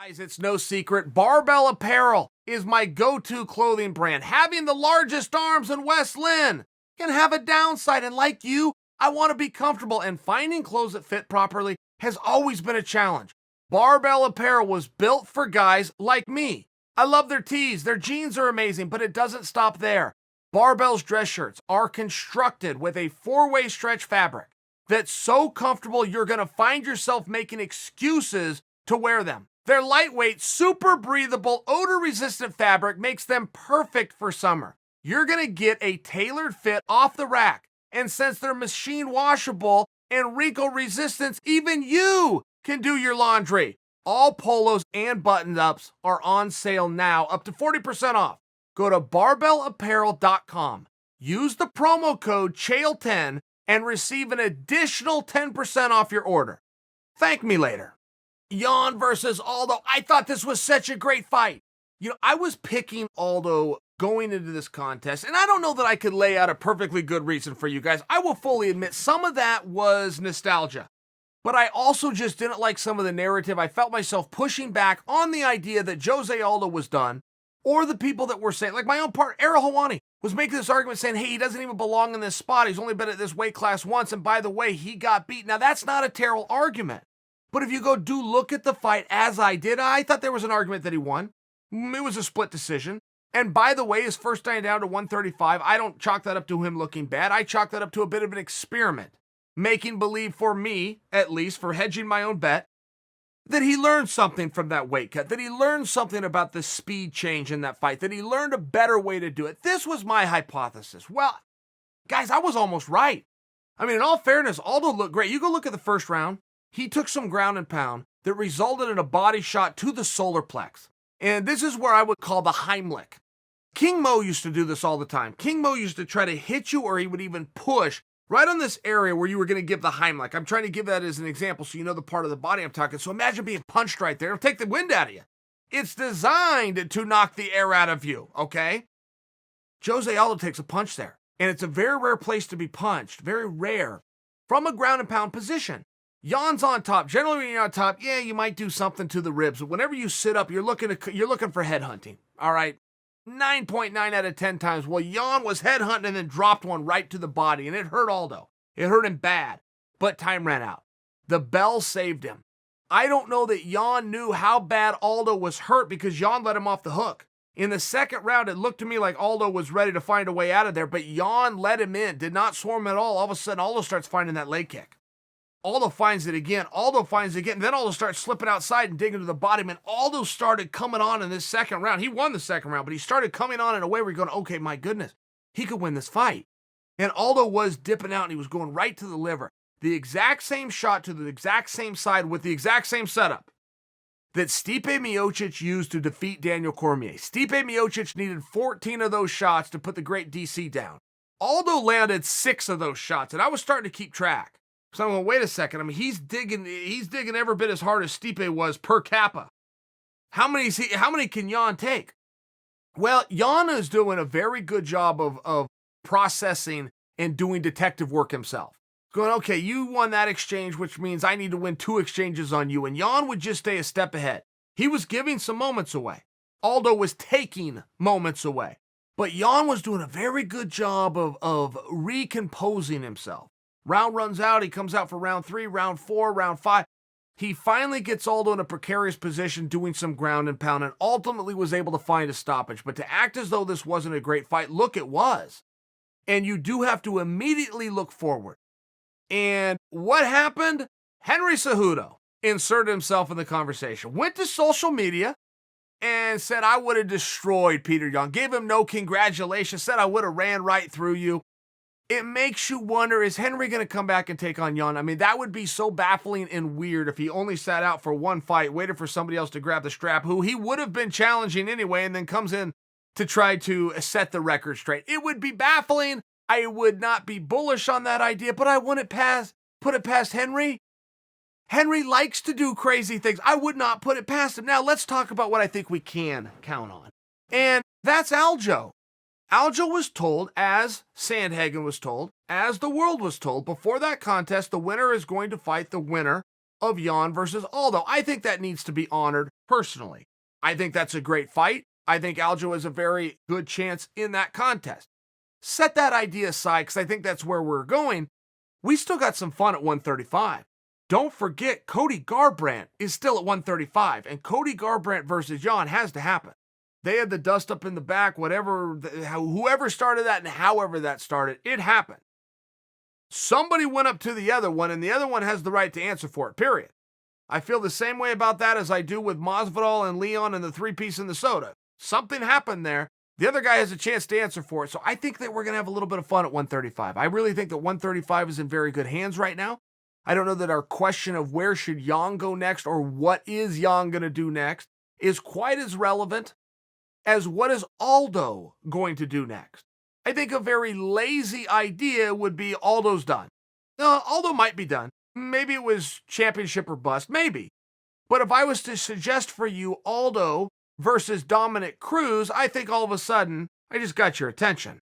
Guys, it's no secret, Barbell Apparel is my go-to clothing brand. Having the largest arms in West Lynn can have a downside, and like you, I want to be comfortable, and finding clothes that fit properly has always been a challenge. Barbell Apparel was built for guys like me. I love their tees, their jeans are amazing, but it doesn't stop there. Barbell's dress shirts are constructed with a 4-way stretch fabric that's so comfortable you're going to find yourself making excuses to wear them. Their lightweight, super breathable, odor-resistant fabric makes them perfect for summer. You're going to get a tailored fit off the rack. And since they're machine washable and wrinkle resistance, even you can do your laundry. All polos and button-ups are on sale now, up to 40% off. Go to barbellapparel.com. Use the promo code CHAEL10 and receive an additional 10% off your order. Thank me later. Yan versus Aldo. I thought this was such a great fight. I was picking Aldo going into this contest, and I don't know that I could lay out a perfectly good reason for you guys. I will fully admit some of that was nostalgia, but I also just didn't like some of the narrative. I felt myself pushing back on the idea that Jose Aldo was done, or the people that were saying, like my own part, Ariel Helwani was making this argument saying, hey, he doesn't even belong in this spot. He's only been at this weight class once, and by the way, he got beat. Now, that's not a terrible argument. But if you do look at the fight as I did, I thought there was an argument that he won. It was a split decision. And by the way, his first time down to 135, I don't chalk that up to him looking bad. I chalk that up to a bit of an experiment, making believe for me, at least, for hedging my own bet, that he learned something from that weight cut, that he learned something about the speed change in that fight, that he learned a better way to do it. This was my hypothesis. Well, guys, I was almost right. I mean, in all fairness, Aldo looked great. You go look at the first round. He took some ground and pound that resulted in a body shot to the solar plex. And this is where I would call the Heimlich. King Mo used to do this all the time. King Mo used to try to hit you, or he would even push right on this area where you were going to give the Heimlich. I'm trying to give that as an example so you know the part of the body I'm talking. So imagine being punched right there. It'll take the wind out of you. It's designed to knock the air out of you, okay? Jose Aldo takes a punch there. And it's a very rare place to be punched, very rare, from a ground and pound position. Yan's on top. Generally, when you're on top, yeah, you might do something to the ribs. But whenever you sit up, you're looking for head hunting. All right, 9.9 out of 10 times. Well, Yan was head hunting and then dropped one right to the body, and it hurt Aldo. It hurt him bad, but time ran out. The bell saved him. I don't know that Yan knew how bad Aldo was hurt because Yan let him off the hook. In the second round, it looked to me like Aldo was ready to find a way out of there, but Yan let him in, did not swarm at all. All of a sudden, Aldo starts finding that leg kick. Aldo finds it again. Aldo finds it again. Then Aldo starts slipping outside and digging to the bottom. And Aldo started coming on in this second round. He won the second round, but he started coming on in a way where you're going, okay, my goodness, he could win this fight. And Aldo was dipping out, and he was going right to the liver. The exact same shot to the exact same side with the exact same setup that Stipe Miocic used to defeat Daniel Cormier. Stipe Miocic needed 14 of those shots to put the great DC down. Aldo landed 6 of those shots, and I was starting to keep track. So I'm going, wait a second. I mean, he's digging every bit as hard as Stipe was per capita. How many can Yan take? Well, Yan is doing a very good job of processing and doing detective work himself. Going, okay, you won that exchange, which means I need to win 2 exchanges on you. And Yan would just stay a step ahead. He was giving some moments away. Aldo was taking moments away. But Yan was doing a very good job of recomposing himself. Round runs out, he comes out for round 3, round 4, round 5. He finally gets Aldo in a precarious position doing some ground and pound and ultimately was able to find a stoppage. But to act as though this wasn't a great fight, look, it was. And you do have to immediately look forward. And what happened? Henry Cejudo inserted himself in the conversation, went to social media and said, I would have destroyed Petr Yan, gave him no congratulations, said I would have ran right through you. It makes you wonder, is Henry going to come back and take on Yan? I mean, that would be so baffling and weird if he only sat out for one fight, waited for somebody else to grab the strap, who he would have been challenging anyway, and then comes in to try to set the record straight. It would be baffling. I would not be bullish on that idea, but I wouldn't put it past Henry. Henry likes to do crazy things. I would not put it past him. Now, let's talk about what I think we can count on. And that's Aljo. Aljo was told, as Sandhagen was told, as the world was told, before that contest, the winner is going to fight the winner of Yan versus Aldo. I think that needs to be honored personally. I think that's a great fight. I think Aldo has a very good chance in that contest. Set that idea aside because I think that's where we're going. We still got some fun at 135. Don't forget, Cody Garbrandt is still at 135, and Cody Garbrandt versus Yan has to happen. They had the dust up in the back, whoever started that and however that started, it happened. Somebody went up to the other one, and the other one has the right to answer for it, period. I feel the same way about that as I do with Masvidal and Leon and the three-piece in the soda. Something happened there. The other guy has a chance to answer for it, so I think that we're going to have a little bit of fun at 135. I really think that 135 is in very good hands right now. I don't know that our question of where should Yan go next or what is Yan going to do next is quite as relevant as what is Aldo going to do next. I think a very lazy idea would be Aldo's done. Aldo might be done. Maybe it was championship or bust, maybe. But if I was to suggest for you Aldo versus Dominic Cruz, I think all of a sudden I just got your attention.